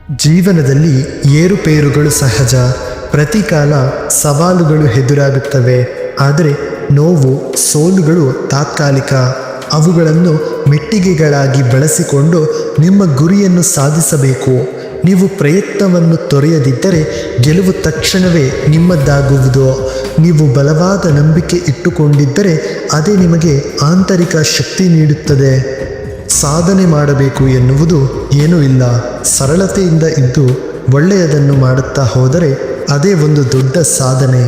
ಜೀವನದಲ್ಲಿ ಏರುಪೇರುಗಳು ಸಹಜ. ಪ್ರತಿ ಕಾಲ ಸವಾಲುಗಳು ಎದುರಾಗುತ್ತವೆ. ಆದರೆ ನೋವು, ಸೋಲುಗಳು ತಾತ್ಕಾಲಿಕ. ಅವುಗಳನ್ನು ಮೆಟ್ಟಿಗೆಗಳಾಗಿ ಬಳಸಿಕೊಂಡು ನಿಮ್ಮ ಗುರಿಯನ್ನು ಸಾಧಿಸಬೇಕು. ನೀವು ಪ್ರಯತ್ನವನ್ನು ತೊರೆಯದಿದ್ದರೆ ಗೆಲುವು ತಕ್ಷಣವೇ ನಿಮ್ಮದಾಗುವುದು. ನೀವು ಬಲವಾದ ನಂಬಿಕೆ ಇಟ್ಟುಕೊಂಡಿದ್ದರೆ ಅದೇ ನಿಮಗೆ ಆಂತರಿಕ ಶಕ್ತಿ ನೀಡುತ್ತದೆ. ಸಾಧನೆ ಮಾಡಬೇಕು ಎನ್ನುವುದು ಏನೂ ಇಲ್ಲ. ಸರಳತೆಯಿಂದ ಇದ್ದು ಒಳ್ಳೆಯದನ್ನು ಮಾಡುತ್ತಾ ಹೋದರೆ ಅದೇ ಒಂದು ದೊಡ್ಡ ಸಾಧನೆ.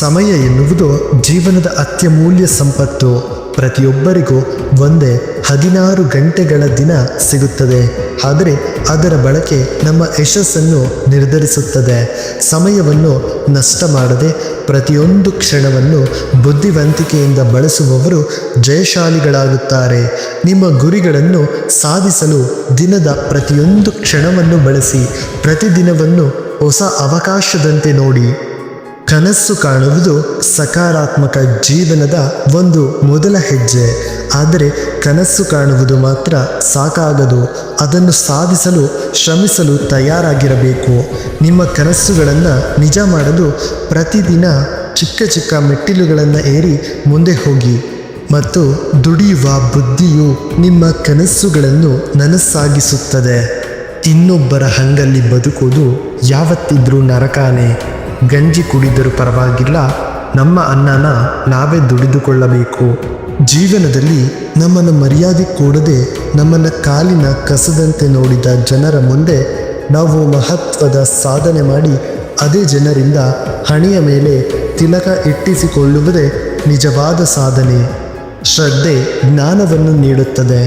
ಸಮಯ ಎನ್ನುವುದು ಜೀವನದ ಅತ್ಯಮೂಲ್ಯ ಸಂಪತ್ತು. ಪ್ರತಿಯೊಬ್ಬರಿಗೂ ಒಂದೇ 16 ಗಂಟೆಗಳ ದಿನ ಸಿಗುತ್ತದೆ. ಆದರೆ ಅದರ ಬಳಕೆ ನಮ್ಮ ಯಶಸ್ಸನ್ನು ನಿರ್ಧರಿಸುತ್ತದೆ. ಸಮಯವನ್ನು ನಷ್ಟ ಮಾಡದೆ ಪ್ರತಿಯೊಂದು ಕ್ಷಣವನ್ನು ಬುದ್ಧಿವಂತಿಕೆಯಿಂದ ಬಳಸುವವರು ಜಯಶಾಲಿಗಳಾಗುತ್ತಾರೆ. ನಿಮ್ಮ ಗುರಿಗಳನ್ನು ಸಾಧಿಸಲು ದಿನದ ಪ್ರತಿಯೊಂದು ಕ್ಷಣವನ್ನು ಬಳಸಿ. ಪ್ರತಿದಿನವನ್ನು ಹೊಸ ಅವಕಾಶದಂತೆ ನೋಡಿ. ಕನಸು ಕಾಣುವುದು ಸಕಾರಾತ್ಮಕ ಜೀವನದ ಒಂದು ಮೊದಲ ಹೆಜ್ಜೆ. ಆದರೆ ಕನಸು ಕಾಣುವುದು ಮಾತ್ರ ಸಾಕಾಗದು. ಅದನ್ನು ಸಾಧಿಸಲು ಶ್ರಮಿಸಲು ತಯಾರಾಗಿರಬೇಕು. ನಿಮ್ಮ ಕನಸುಗಳನ್ನು ನಿಜ ಮಾಡಲು ಪ್ರತಿದಿನ ಚಿಕ್ಕ ಚಿಕ್ಕ ಮೆಟ್ಟಿಲುಗಳನ್ನು ಏರಿ ಮುಂದೆ ಹೋಗಿ. ಮತ್ತು ದುಡಿಯುವ ಬುದ್ಧಿಯು ನಿಮ್ಮ ಕನಸುಗಳನ್ನು ನನಸಾಗಿಸುತ್ತದೆ. ಇನ್ನೊಬ್ಬರ ಹಂಗಲ್ಲಿ ಬದುಕುವುದು ಯಾವತ್ತಿದ್ರೂ ನರಕಾನೆ. ಗಂಜಿ ಕುಡಿದರೂ ಪರವಾಗಿಲ್ಲ, ನಮ್ಮ ಅನ್ನನ ನಾವೇ ದುಡಿದುಕೊಳ್ಳಬೇಕು. ಜೀವನದಲ್ಲಿ ನಮ್ಮನ್ನು ಮರ್ಯಾದೆ ಕೊಡದೆ ನಮ್ಮನ್ನು ಕಾಲಿನ ಕಸದಂತೆ ನೋಡಿದ ಜನರ ಮುಂದೆ ನಾವು ಮಹತ್ವದ ಸಾಧನೆ ಮಾಡಿ ಅದೇ ಜನರಿಂದ ಹಣೆಯ ಮೇಲೆ ತಿಲಕ ಇಟ್ಟಿಸಿಕೊಳ್ಳುವುದೇ ನಿಜವಾದ ಸಾಧನೆ. ಶ್ರದ್ಧೆ ಜ್ಞಾನವನ್ನು ನೀಡುತ್ತದೆ.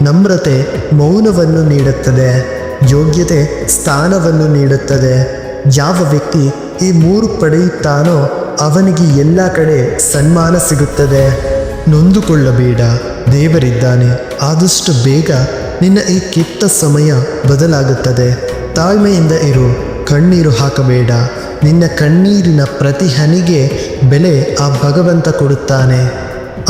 ನಮ್ರತೆ ಮೌನವನ್ನು ನೀಡುತ್ತದೆ. ಯೋಗ್ಯತೆ ಸ್ಥಾನವನ್ನು ನೀಡುತ್ತದೆ. ಯಾವ ವ್ಯಕ್ತಿ ಈ 3 ಪಡೆಯುತ್ತಾನೋ ಅವನಿಗೆ ಎಲ್ಲ ಕಡೆ ಸನ್ಮಾನ ಸಿಗುತ್ತದೆ. ನೊಂದುಕೊಳ್ಳಬೇಡ, ದೇವರಿದ್ದಾನೆ. ಆದಷ್ಟು ಬೇಗ ನಿನ್ನ ಈ ಕೆಟ್ಟ ಸಮಯ ಬದಲಾಗುತ್ತದೆ. ತಾಳ್ಮೆಯಿಂದ ಇರು, ಕಣ್ಣೀರು ಹಾಕಬೇಡ. ನಿನ್ನ ಕಣ್ಣೀರಿನ ಪ್ರತಿ ಹನಿಗೆ ಬೆಲೆ ಆ ಭಗವಂತ ಕೊಡುತ್ತಾನೆ.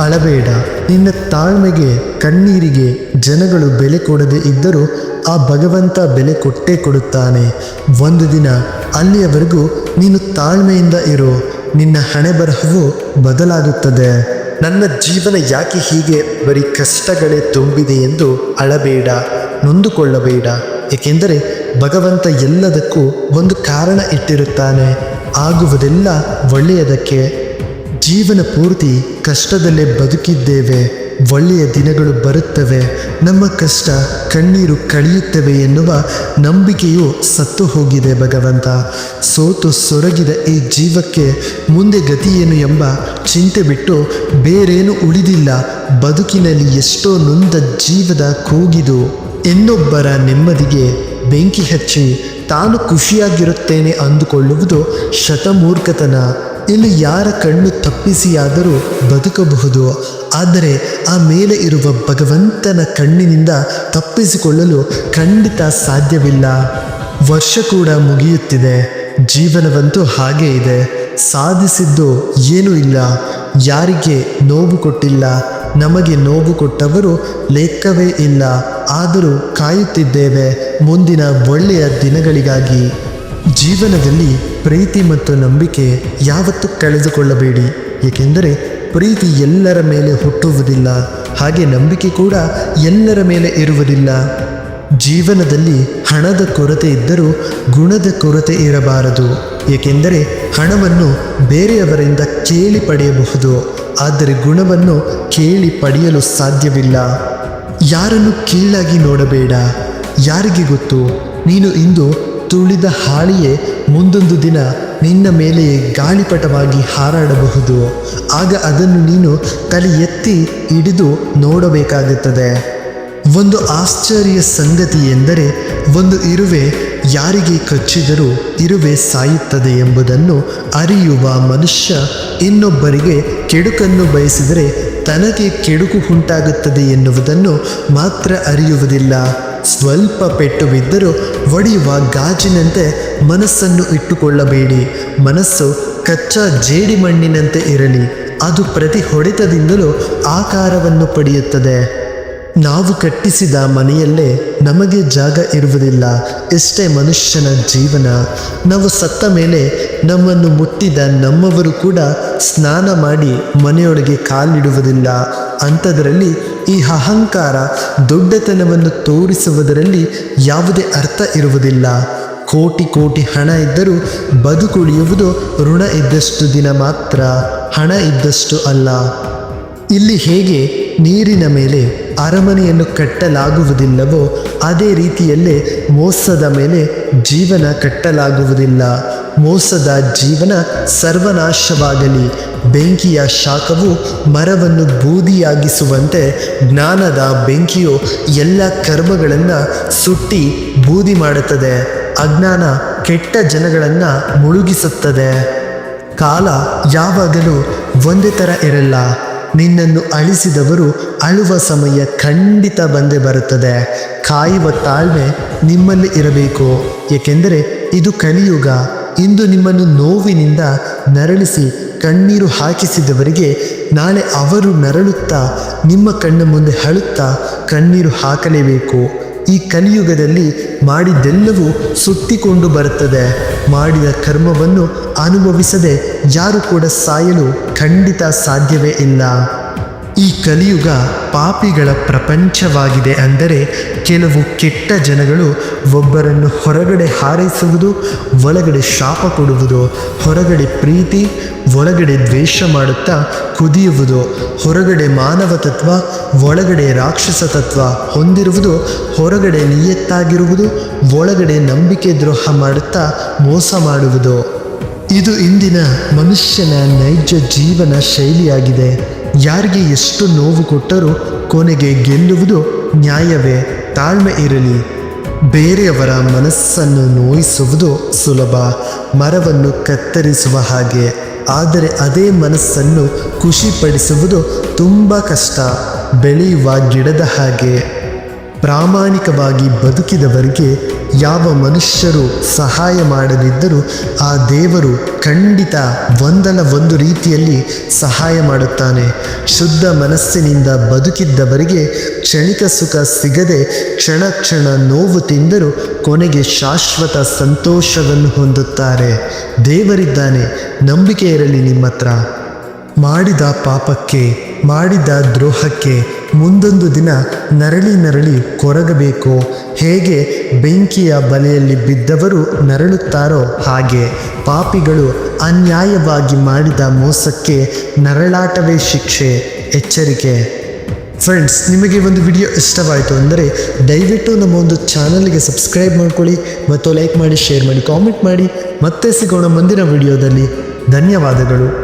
ಅಳಬೇಡ. ನಿನ್ನ ತಾಳ್ಮೆಗೆ, ಕಣ್ಣೀರಿಗೆ ಜನಗಳು ಬೆಲೆ ಕೊಡದೆ ಇದ್ದರೂ ಆ ಭಗವಂತ ಬೆಲೆ ಕೊಟ್ಟೇ ಕೊಡುತ್ತಾನೆ. ಒಂದು ದಿನ ಅಲ್ಲಿಯವರೆಗೂ ನೀನು ತಾಳ್ಮೆಯಿಂದ ಇರು. ನಿನ್ನ ಹಣೆ ಬರಹವು ಬದಲಾಗುತ್ತದೆ. ನನ್ನ ಜೀವನ ಯಾಕೆ ಹೀಗೆ ಬರೀ ಕಷ್ಟಗಳೇ ತುಂಬಿದೆ ಎಂದು ಅಳಬೇಡ, ನೊಂದುಕೊಳ್ಳಬೇಡ. ಏಕೆಂದರೆ ಭಗವಂತ ಎಲ್ಲದಕ್ಕೂ ಒಂದು ಕಾರಣ ಇಟ್ಟಿರುತ್ತಾನೆ. ಆಗುವುದೆಲ್ಲ ಒಳ್ಳೆಯದಕ್ಕೆ. ಜೀವನ ಪೂರ್ತಿ ಕಷ್ಟದಲ್ಲೇ ಬದುಕಿದ್ದೇವೆ. ಒಳ್ಳೆಯ ದಿನಗಳು ಬರುತ್ತವೆ. ನಮ್ಮ ಕಷ್ಟ ಕಣ್ಣೀರು ಕಳೆಯುತ್ತವೆ ಎನ್ನುವ ನಂಬಿಕೆಯು ಸತ್ತು ಹೋಗಿದೆ. ಭಗವಂತ ಸೋತು ಸೊರಗಿದ ಈ ಜೀವಕ್ಕೆ ಮುಂದೆ ಗತಿಯೇನು ಎಂಬ ಚಿಂತೆ ಬಿಟ್ಟು ಬೇರೇನು ಉಳಿದಿಲ್ಲ. ಬದುಕಿನಲ್ಲಿ ಎಷ್ಟೋ ನೊಂದ ಜೀವದ ಕೂಗಿದು ಇನ್ನೊಬ್ಬರ ನೆಮ್ಮದಿಗೆ ಬೆಂಕಿ ಹಚ್ಚಿ ತಾನು ಖುಷಿಯಾಗಿರುತ್ತೇನೆ ಅಂದುಕೊಳ್ಳುವುದು ಶತಮೂರ್ಖತನ. ಇಲ್ಲಿ ಯಾರ ಕಣ್ಣು ತಪ್ಪಿಸಿಯಾದರೂ ಬದುಕಬಹುದು. ಆದರೆ ಆ ಮೇಲೆ ಇರುವ ಭಗವಂತನ ಕಣ್ಣಿನಿಂದ ತಪ್ಪಿಸಿಕೊಳ್ಳಲು ಖಂಡಿತ ಸಾಧ್ಯವಿಲ್ಲ. ವರ್ಷ ಕೂಡ ಮುಗಿಯುತ್ತಿದೆ. ಜೀವನವಂತೂ ಹಾಗೇ ಇದೆ. ಸಾಧಿಸಿದ್ದು ಏನೂ ಇಲ್ಲ. ಯಾರಿಗೆ ನೋವು ಕೊಟ್ಟಿಲ್ಲ. ನಮಗೆ ನೋವು ಕೊಟ್ಟವರು ಲೆಕ್ಕವೇ ಇಲ್ಲ. ಆದರೂ ಕಾಯುತ್ತಿದ್ದೇವೆ ಮುಂದಿನ ಒಳ್ಳೆಯ ದಿನಗಳಿಗಾಗಿ. ಜೀವನದಲ್ಲಿ ಪ್ರೀತಿ ಮತ್ತು ನಂಬಿಕೆ ಯಾವತ್ತೂ ಕಳೆದುಕೊಳ್ಳಬೇಡಿ. ಏಕೆಂದರೆ ಪ್ರೀತಿ ಎಲ್ಲರ ಮೇಲೆ ಹುಟ್ಟುವುದಿಲ್ಲ. ಹಾಗೆ ನಂಬಿಕೆ ಕೂಡ ಎಲ್ಲರ ಮೇಲೆ ಇರುವುದಿಲ್ಲ. ಜೀವನದಲ್ಲಿ ಹಣದ ಕೊರತೆ ಇದ್ದರೂ ಗುಣದ ಕೊರತೆ ಇರಬಾರದು. ಏಕೆಂದರೆ ಹಣವನ್ನು ಬೇರೆಯವರಿಂದ ಕೇಳಿ ಪಡೆಯಬಹುದು. ಆದರೆ ಗುಣವನ್ನು ಕೇಳಿ ಪಡೆಯಲು ಸಾಧ್ಯವಿಲ್ಲ. ಯಾರನ್ನು ಕೀಳಾಗಿ ನೋಡಬೇಡ. ಯಾರಿಗೆ ಗೊತ್ತು, ನೀನು ಇಂದು ತುಳಿದ ಹಾಳಿಯೇ ಮುಂದೊಂದು ದಿನ ನಿನ್ನ ಮೇಲೆಯೇ ಗಾಳಿಪಟವಾಗಿ ಹಾರಾಡಬಹುದು. ಆಗ ಅದನ್ನು ನೀನು ತಲೆ ಎತ್ತಿ ಹಿಡಿದು ನೋಡಬೇಕಾಗುತ್ತದೆ. ಒಂದು ಆಶ್ಚರ್ಯ ಸಂಗತಿ ಎಂದರೆ ಒಂದು ಇರುವೆ ಯಾರಿಗೆ ಕಚ್ಚಿದರೂ ಇರುವೆ ಸಾಯುತ್ತದೆ ಎಂಬುದನ್ನು ಅರಿಯುವ ಮನುಷ್ಯ ಇನ್ನೊಬ್ಬರಿಗೆ ಕೆಡುಕನ್ನು ಬಯಸಿದರೆ ತನಗೆ ಕೆಡುಕು ಉಂಟಾಗುತ್ತದೆ ಎನ್ನುವುದನ್ನು ಮಾತ್ರ ಅರಿಯುವುದಿಲ್ಲ. ಸ್ವಲ್ಪ ಪೆಟ್ಟು ಬಿದ್ದರೂ ಒಡೆಯುವ ಗಾಜಿನಂತೆ ಮನಸ್ಸನ್ನು ಇಟ್ಟುಕೊಳ್ಳಬೇಡಿ. ಮನಸ್ಸು ಕಚ್ಚಾ ಜೇಡಿಮಣ್ಣಿನಂತೆ ಇರಲಿ. ಅದು ಪ್ರತಿ ಹೊಡೆತದಿಂದಲೂ ಆಕಾರವನ್ನು ಪಡೆಯುತ್ತದೆ. ನಾವು ಕಟ್ಟಿಸಿದ ಮನೆಯಲ್ಲೇ ನಮಗೆ ಜಾಗ ಇರುವುದಿಲ್ಲ. ಎಷ್ಟೇ ಮನುಷ್ಯನ ಜೀವನ. ನಾವು ಸತ್ತ ಮೇಲೆ ನಮ್ಮನ್ನು ಮುಟ್ಟಿದ ನಮ್ಮವರು ಕೂಡ ಸ್ನಾನ ಮಾಡಿ ಮನೆಯೊಳಗೆ ಕಾಲಿಡುವುದಿಲ್ಲ. ಅಂಥದ್ರಲ್ಲಿ ಈ ಅಹಂಕಾರ ದೊಡ್ಡತನವನ್ನು ತೋರಿಸುವುದರಲ್ಲಿ ಯಾವುದೇ ಅರ್ಥ ಇರುವುದಿಲ್ಲ. ಕೋಟಿ ಕೋಟಿ ಹಣ ಇದ್ದರೂ ಬದುಕುಳಿಯುವುದು ಋಣ ಇದ್ದಷ್ಟು ದಿನ ಮಾತ್ರ, ಹಣ ಇದ್ದಷ್ಟು ಅಲ್ಲ. ಇಲ್ಲಿ ಹೇಗೆ ನೀರಿನ ಮೇಲೆ ಅರಮನೆಯನ್ನು ಕಟ್ಟಲಾಗುವುದಿಲ್ಲವೋ ಅದೇ ರೀತಿಯಲ್ಲೇ ಮೋಸದ ಮೇಲೆ ಜೀವನ ಕಟ್ಟಲಾಗುವುದಿಲ್ಲ. ಮೋಸದ ಜೀವನ ಸರ್ವನಾಶವಾಗಲಿ. ಬೆಂಕಿಯ ಶಾಖವು ಮರವನ್ನು ಬೂದಿಯಾಗಿಸುವಂತೆ ಜ್ಞಾನದ ಬೆಂಕಿಯು ಎಲ್ಲ ಕರ್ಮಗಳನ್ನು ಸುಟ್ಟಿ ಬೂದಿ ಮಾಡುತ್ತದೆ. ಅಜ್ಞಾನ ಕೆಟ್ಟ ಜನಗಳನ್ನು ಮುಳುಗಿಸುತ್ತದೆ. ಕಾಲ ಯಾವಾಗಲೂ ಒಂದೇ ಥರ ಇರಲ್ಲ. ನಿನ್ನನ್ನು ಅಳಿಸಿದವರು ಅಳುವ ಸಮಯ ಖಂಡಿತ ಬಂದೇ ಬರುತ್ತದೆ. ಕಾಯುವ ತಾಳ್ಮೆ ನಿಮ್ಮಲ್ಲಿ ಇರಬೇಕು. ಏಕೆಂದರೆ ಇದು ಕಲಿಯುಗ. ಇಂದು ನಿಮ್ಮನ್ನು ನೋವಿನಿಂದ ನರಳಿಸಿ ಕಣ್ಣೀರು ಹಾಕಿಸಿದವರಿಗೆ ನಾಳೆ ಅವರು ನರಳುತ್ತಾ ನಿಮ್ಮ ಕಣ್ಣ ಮುಂದೆ ಅಳುತ್ತಾ ಕಣ್ಣೀರು ಹಾಕಲೇಬೇಕು. ಈ ಕಲಿಯುಗದಲ್ಲಿ ಮಾಡಿದ್ದೆಲ್ಲವೂ ಸುತ್ತಿಕೊಂಡು ಬರುತ್ತದೆ. ಮಾಡಿದ ಕರ್ಮವನ್ನು ಅನುಭವಿಸದೆ ಯಾರು ಕೂಡ ಸಾಯಲು ಖಂಡಿತ ಸಾಧ್ಯವೇ ಇಲ್ಲ. ಈ ಕಲಿಯುಗ ಪಾಪಿಗಳ ಪ್ರಪಂಚವಾಗಿದೆ. ಅಂದರೆ ಕೆಲವು ಕೆಟ್ಟ ಜನಗಳು ಒಬ್ಬರನ್ನು ಹೊರಗಡೆ ಹಾರೈಸುವುದು, ಒಳಗಡೆ ಶಾಪ ಕೊಡುವುದು, ಹೊರಗಡೆ ಪ್ರೀತಿ, ಒಳಗಡೆ ದ್ವೇಷ ಮಾಡುತ್ತಾ ಕುದಿಯುವುದು, ಹೊರಗಡೆ ಮಾನವ ತತ್ವ, ಒಳಗಡೆ ರಾಕ್ಷಸ ತತ್ವ ಹೊಂದಿರುವುದು, ಹೊರಗಡೆ ನಿಯತ್ತಾಗಿರುವುದು, ಒಳಗಡೆ ನಂಬಿಕೆ ದ್ರೋಹ ಮಾಡುತ್ತಾ ಮೋಸ ಮಾಡುವುದು. ಇದು ಇಂದಿನ ಮನುಷ್ಯನ ನೈಜ ಜೀವನ ಶೈಲಿಯಾಗಿದೆ. ಯಾರಿಗೆ ಎಷ್ಟು ನೋವು ಕೊಟ್ಟರೂ ಕೊನೆಗೆ ಗೆಲ್ಲುವುದು ನ್ಯಾಯವೇ. ತಾಳ್ಮೆ ಇರಲಿ. ಬೇರೆಯವರ ಮನಸ್ಸನ್ನು ನೋಯಿಸುವುದು ಸುಲಭ, ಮರವನ್ನು ಕತ್ತರಿಸುವ ಹಾಗೆ. ಆದರೆ ಅದೇ ಮನಸ್ಸನ್ನು ಖುಷಿಪಡಿಸುವುದು ತುಂಬ ಕಷ್ಟ, ಬೆಳೆಯುವ ಗಿಡದ ಹಾಗೆ. ಪ್ರಾಮಾಣಿಕವಾಗಿ ಬದುಕಿದವರಿಗೆ ಯಾವ ಮನುಷ್ಯರು ಸಹಾಯ ಮಾಡದಿದ್ದರೂ ಆ ದೇವರು ಖಂಡಿತ ಒಂದಲ್ಲ ಒಂದು ರೀತಿಯಲ್ಲಿ ಸಹಾಯ ಮಾಡುತ್ತಾನೆ. ಶುದ್ಧ ಮನಸ್ಸಿನಿಂದ ಬದುಕಿದ್ದವರಿಗೆ ಕ್ಷಣಿಕ ಸುಖ ಸಿಗದೆ ಕ್ಷಣ ಕ್ಷಣ ನೋವು ತಿಂದರೂ ಕೊನೆಗೆ ಶಾಶ್ವತ ಸಂತೋಷವನ್ನು ಹೊಂದುತ್ತಾರೆ. ದೇವರಿದ್ದಾನೆ, ನಂಬಿಕೆ ಇರಲಿ ನಿಮ್ಮ ಹತ್ರ. ಮಾಡಿದ ಪಾಪಕ್ಕೆ, ಮಾಡಿದ ದ್ರೋಹಕ್ಕೆ ಮುಂದೊಂದು ದಿನ ನರಳಿ ಕೊರಗಬೇಕು. ಹೇಗೆ ಬೆಂಕಿಯ ಬಲೆಯಲ್ಲಿ ಬಿದ್ದವರು ನರಳುತ್ತಾರೋ ಹಾಗೆ ಪಾಪಿಗಳು ಅನ್ಯಾಯವಾಗಿ ಮಾಡಿದ ಮೋಸಕ್ಕೆ ನರಳಾಟವೇ ಶಿಕ್ಷೆ. ಎಚ್ಚರಿಕೆ. ಫ್ರೆಂಡ್ಸ್, ನಿಮಗೆ ಒಂದು ವಿಡಿಯೋ ಇಷ್ಟವಾಯಿತು ಅಂದರೆ ದಯವಿಟ್ಟು ನಮ್ಮ ಒಂದು ಚಾನಲ್ಗೆ ಸಬ್ಸ್ಕ್ರೈಬ್ ಮಾಡ್ಕೊಳ್ಳಿ ಮತ್ತು ಲೈಕ್ ಮಾಡಿ, ಶೇರ್ ಮಾಡಿ, ಕಾಮೆಂಟ್ ಮಾಡಿ. ಮತ್ತೆ ಸಿಗೋಣ ಮುಂದಿನ ವಿಡಿಯೋದಲ್ಲಿ. ಧನ್ಯವಾದಗಳು.